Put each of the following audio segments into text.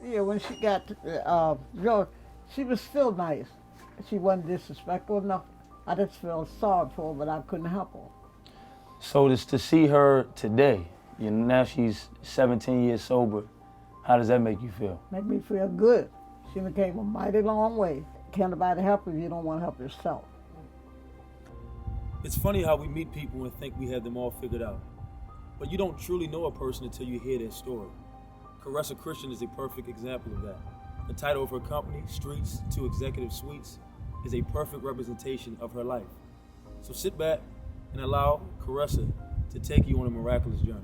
Yeah, when she got drunk, she was still nice. She wasn't disrespectful enough. I just felt sorry for her, but I couldn't help her. So just to see her today, now she's 17 years sober, how does that make you feel? Made me feel good. She done came a mighty long way. Can't nobody help if you don't want to help yourself. It's funny how we meet people and think we have them all figured out. But you don't truly know a person until you hear their story. Carressa Christian is a perfect example of that. The title of her company, Streets to Executive Suites, is a perfect representation of her life. So sit back and allow Caressa to take you on a miraculous journey.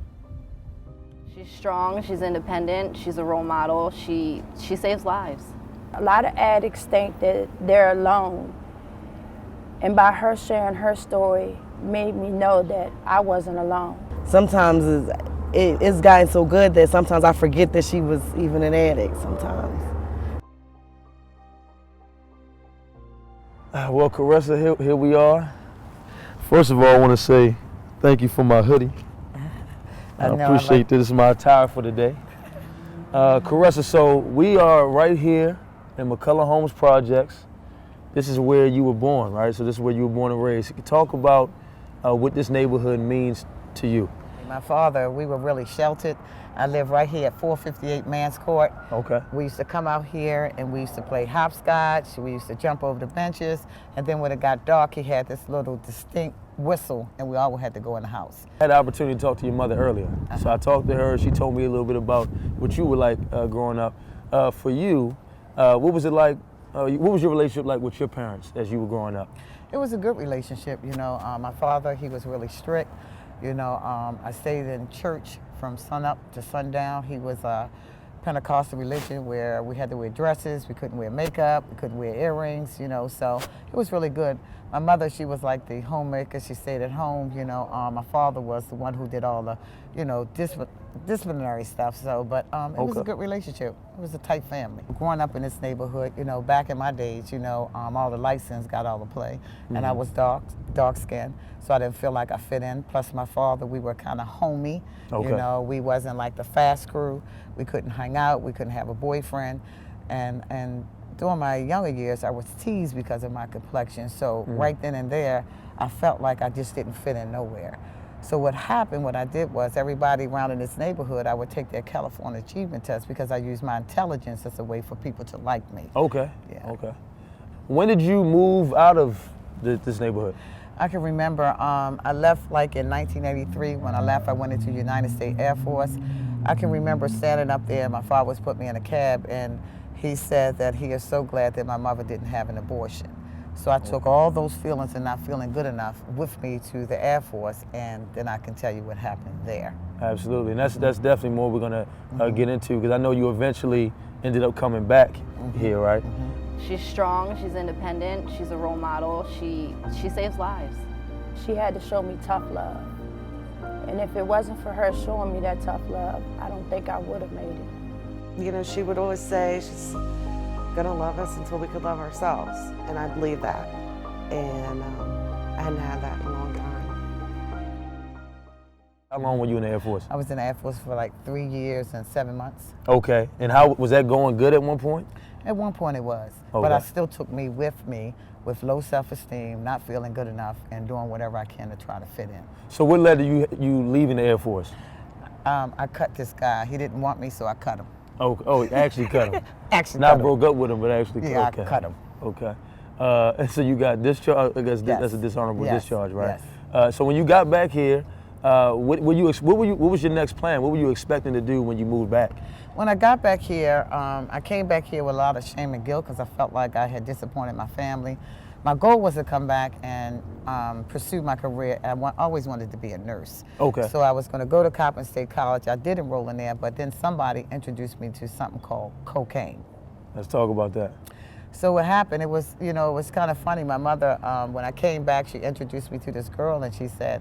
She's strong, she's independent, she's a role model, she saves lives. A lot of addicts think that they're alone. And by her sharing her story made me know that I wasn't alone. Sometimes it's gotten so good that sometimes I forget that she was even an addict sometimes. Well, Caressa, here we are. First of all, I want to say thank you for my hoodie. I appreciate this. This is my attire for the day. Caressa, so we are right here in McCullough Homes Projects. This is where you were born, right? So this is where you were born and raised. Talk about what this neighborhood means to you. My father, we were really sheltered. I live right here at 458 Man's Court. Okay. We used to come out here and we used to play hopscotch. We used to jump over the benches. And then when it got dark, he had this little distinct whistle and we all had to go in the house. I had the opportunity to talk to your mother earlier. So I talked to her. She told me a little bit about what you were like growing up. For you, what was it like? What was your relationship like with your parents as you were growing up? It was a good relationship, you know. My father, he was really strict. You know, I stayed in church from sunup to sundown. He was a Pentecostal religion where we had to wear dresses, we couldn't wear makeup, we couldn't wear earrings, you know, so it was really good. My mother, she was like the homemaker, she stayed at home, you know. My father was the one who did all the, you know, disciplinary stuff, so, but it was a good relationship. It was a tight family. Growing up in this neighborhood, you know, back in my days, you know, all the license got all the play, and I was dark skinned, so I didn't feel like I fit in. Plus my father, we were kind of homey, you know, we wasn't like the fast crew. We couldn't hang out, we couldn't have a boyfriend, and during my younger years, I was teased because of my complexion, so right then and there, I felt like I just didn't fit in nowhere. So what happened, what I did was everybody around in this neighborhood, I would take their California Achievement Test because I used my intelligence as a way for people to like me. Okay, Yeah. okay. When did you move out of this neighborhood? I can remember I left like in 1983. When I left, I went into the United States Air Force. I can remember standing up there, my father was put me in a cab, and he said that he is so glad that my mother didn't have an abortion. So I took all those feelings and not feeling good enough with me to the Air Force, and then I can tell you what happened there. Absolutely, and that's definitely more we're gonna get into, because I know you eventually ended up coming back here, right? She's strong, she's independent, she's a role model, she saves lives. She had to show me tough love. And if it wasn't for her showing me that tough love, I don't think I would have made it. You know, she would always say she's gonna love us until we could love ourselves, and I believe that. And I hadn't had that in a long time. How long were you in the Air Force? I was in the Air Force for like 3 years and 7 months. Okay, and how was that going good at one point? At one point it was, Okay. but I still took me with low self-esteem, not feeling good enough, and doing whatever I can to try to fit in. So what led to you leaving the Air Force? I cut this guy. He didn't want me, so I cut him. Oh, you actually cut him. Actually Not cut him. broke up with him, but actually Yeah, okay. I cut him. Okay. And so you got discharged. I guess Yes. that's a dishonorable Yes. discharge, right? Yes. So when you got back here, what was your next plan? What were you expecting to do when you moved back? When I got back here, I came back here with a lot of shame and guilt because I felt like I had disappointed my family. My goal was to come back and pursue my career. I always wanted to be a nurse. Okay. So I was going to go to Coppin State College. I did enroll in there, but then somebody introduced me to something called cocaine. Let's talk about that. So what happened, it was kind of funny. My mother, when I came back, she introduced me to this girl and she said,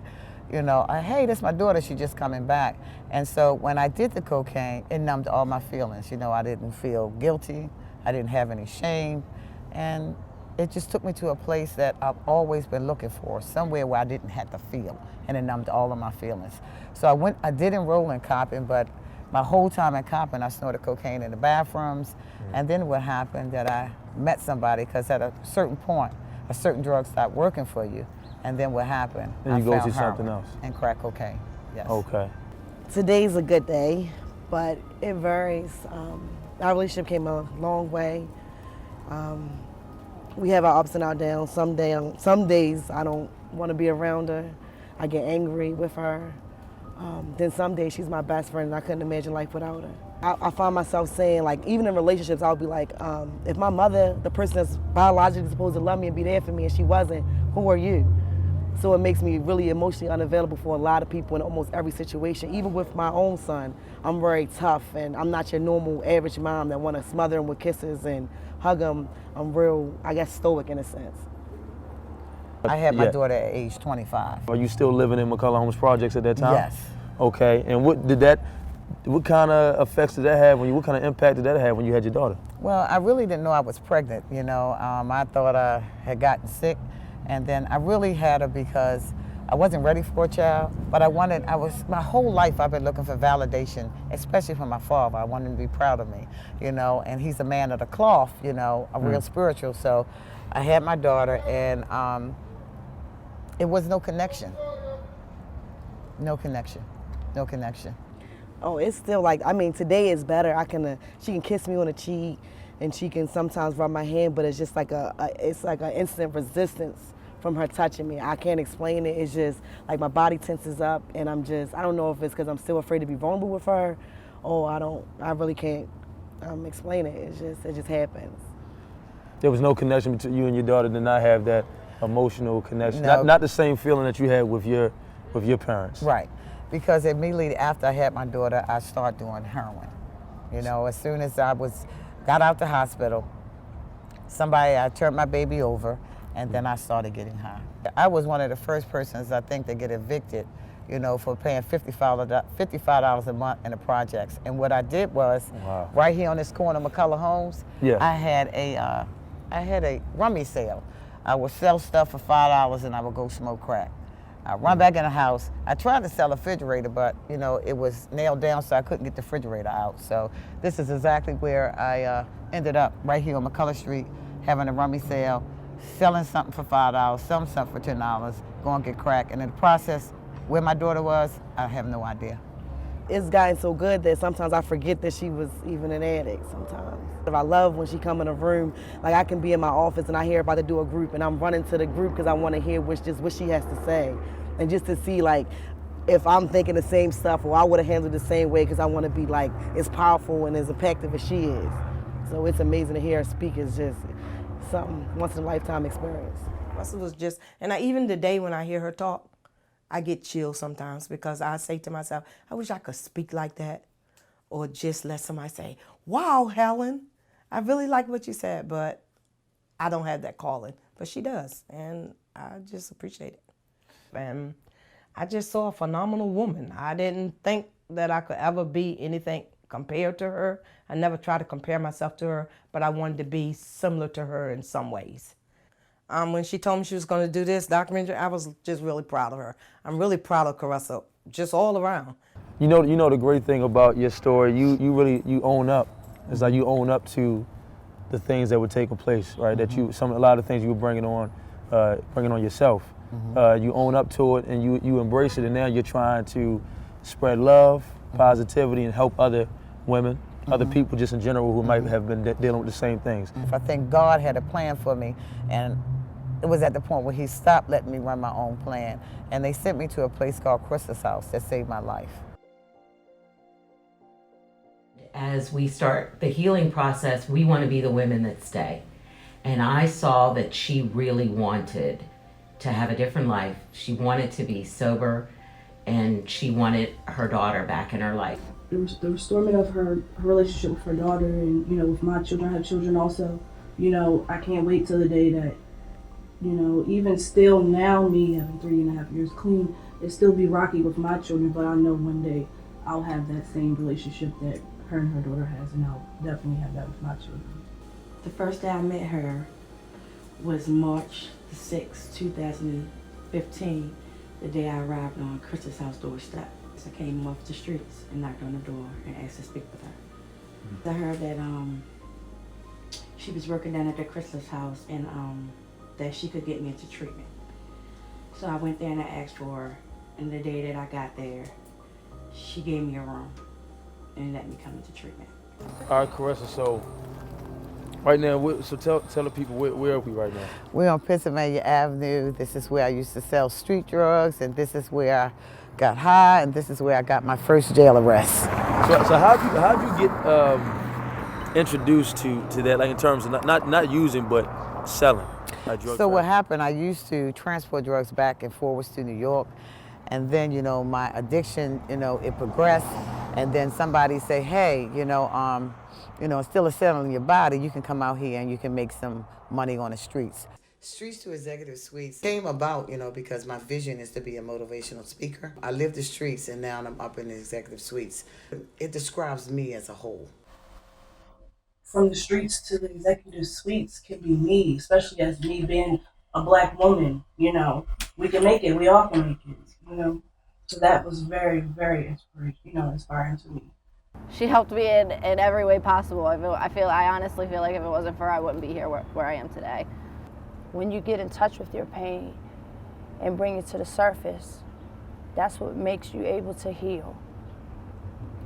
hey, this is my daughter, she's just coming back. And so when I did the cocaine, it numbed all my feelings. I didn't feel guilty, I didn't have any shame, and it just took me to a place that I've always been looking for, somewhere where I didn't have to feel, and it numbed all of my feelings. So I did enroll in Coppin, but my whole time in Compton, I snorted cocaine in the bathrooms. And then what happened that I met somebody, because at a certain point, a certain drug stopped working for you. And then what happened? Then you I go found to something heroin else. and crack cocaine. Yes. Okay. Today's a good day, but it varies. Our relationship came a long way. We have our ups and our downs. Some days I don't want to be around her. I get angry with her. Then some days she's my best friend and I couldn't imagine life without her. I find myself saying, like, even in relationships, I'll be like, if my mother, the person that's biologically supposed to love me and be there for me, and she wasn't, who are you? So it makes me really emotionally unavailable for a lot of people in almost every situation. Even with my own son, I'm very tough, and I'm not your normal average mom that want to smother him with kisses and hug him. I'm real, I guess, stoic in a sense. I had my daughter at age 25. Are you still living in McCullough Homes Projects at that time? Yes. Okay, and what kind of effects did that have what kind of impact did that have when you had your daughter? Well, I really didn't know I was pregnant, you know. I thought I had gotten sick, and then I really had her because I wasn't ready for a child, but my whole life I've been looking for validation, especially from my father. I wanted him to be proud of me, you know, and he's a man of the cloth, you know, a real spiritual. So I had my daughter, and it was no connection. No connection. No connection. Oh, it's still like, I mean, today is better. She can kiss me on the cheek, and she can sometimes rub my hand, but it's just like it's like an instant resistance from her touching me. I can't explain it. It's just like my body tenses up, and I don't know if it's because I'm still afraid to be vulnerable with her, or I really can't explain it. It just happens. There was no connection between you and your daughter, did not have that emotional connection. No. Not the same feeling that you had with your parents. Right. Because immediately after I had my daughter, I started doing heroin. You know, as soon as I got out the hospital, I turned my baby over, and then I started getting high. I was one of the first persons, I think, to get evicted, you know, for paying $55 a month in the projects. And what I did was, right here on this corner of McCullough Homes, I had a rummy sale. I would sell stuff for $5 and I would go smoke crack. I run back in the house. I tried to sell a refrigerator, but you know, it was nailed down, so I couldn't get the refrigerator out. So this is exactly where I ended up, right here on McCullough Street, having a rummy sale, selling something for $5, selling something for $10, going to get crack. And in the process, where my daughter was, I have no idea. It's gotten so good that sometimes I forget that she was even an addict sometimes. I love when she come in a room, like I can be in my office and I hear about to do a group and I'm running to the group because I want to hear what she has to say. And just to see like if I'm thinking the same stuff or I would have handled it the same way because I want to be like as powerful and as effective as she is. So it's amazing to hear her speak. It's just something once in a lifetime experience. Russell was just, and even today when I hear her talk, I get chills sometimes because I say to myself, I wish I could speak like that or just let somebody say, wow, Helen, I really like what you said, but I don't have that calling. But she does, and I just appreciate it. And I just saw a phenomenal woman. I didn't think that I could ever be anything compared to her. I never tried to compare myself to her, but I wanted to be similar to her in some ways. When she told me she was going to do this documentary, I was just really proud of her. I'm really proud of Caressa, just all around. You know the great thing about your story, you own up. It's like you own up to the things that were taking place, right? Mm-hmm. That a lot of things you were bringing on yourself. Mm-hmm. You own up to it and you embrace it, and now you're trying to spread love, positivity, and help other women, other people just in general who might have been dealing with the same things. I think God had a plan for me, and it was at the point where he stopped letting me run my own plan, and they sent me to a place called Chrysalis House that saved my life. As we start the healing process, we want to be the women that stay. And I saw that she really wanted to have a different life. She wanted to be sober, and she wanted her daughter back in her life. The restorement of her relationship with her daughter and, you know, with my children, I have children also, you know, I can't wait till the day that, you know, even still now, me having 3.5 years clean, it still be rocky with my children, but I know one day I'll have that same relationship that her and her daughter has, and I'll definitely have that with my children. The first day I met her was March the 6th, 2015, the day I arrived on Chrysalis House doorstep. So I came off the streets and knocked on the door and asked to speak with her. I heard that she was working down at the Chrysalis House and that she could get me into treatment. So I went there and I asked for her, and the day that I got there, she gave me a room and let me come into treatment. All right, Caressa, so right now, so tell the people, where are we right now? We're on Pennsylvania Avenue. This is where I used to sell street drugs, and this is where I got high, and this is where I got my first jail arrest. So how'd you get introduced to that, like in terms of not using, but selling? Like drug So what trafficking? happened, I used to transport drugs back and forwards to New York. And then, you know, my addiction, you know, it progressed. And then somebody say, hey, instead of selling your body, you can come out here and you can make some money on the streets. Streets to Executive Suites came about, you know, because my vision is to be a motivational speaker. I live the streets and now I'm up in the Executive Suites. It describes me as a whole. From the streets to the executive suites can be me, especially as me being a Black woman. You know, we can make it. We all can make it. You know, so that was very, very inspiring to me. She helped me in every way possible. I honestly feel like if it wasn't for her, I wouldn't be here where I am today. When you get in touch with your pain and bring it to the surface, that's what makes you able to heal.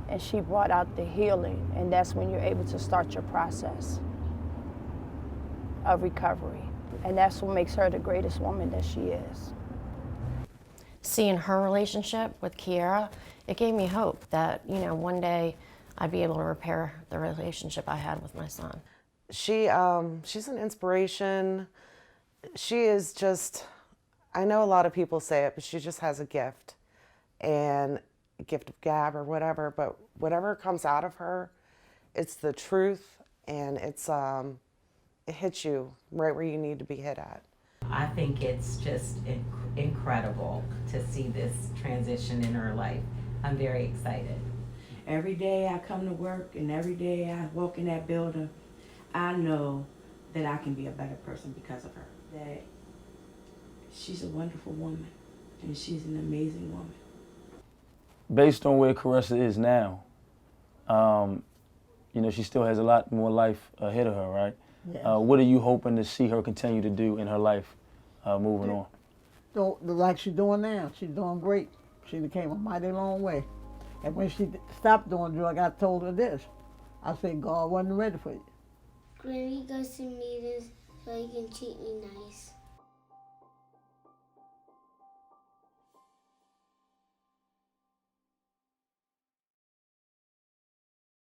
And she brought out the healing, and that's when you're able to start your process of recovery. And that's what makes her the greatest woman that she is. Seeing her relationship with Kiera, it gave me hope that, you know, one day I'd be able to repair the relationship I had with my son. She's an inspiration. She is just, I know a lot of people say it, but she just has a gift, and a gift of gab or whatever, but whatever comes out of her, it's the truth, and it hits you right where you need to be hit at. I think it's just incredible to see this transition in her life. I'm very excited. Every day I come to work and every day I walk in that building, I know that I can be a better person because of her. That she's a wonderful woman and she's an amazing woman. Based on where Caressa is now, she still has a lot more life ahead of her, right? Yes. What are you hoping to see her continue to do in her life moving on? Like she's doing now. She's doing great. She came a mighty long way. And when she stopped doing drugs, I told her this. I said, God wasn't ready for you. Granny goes to meetings so he can treat me nice.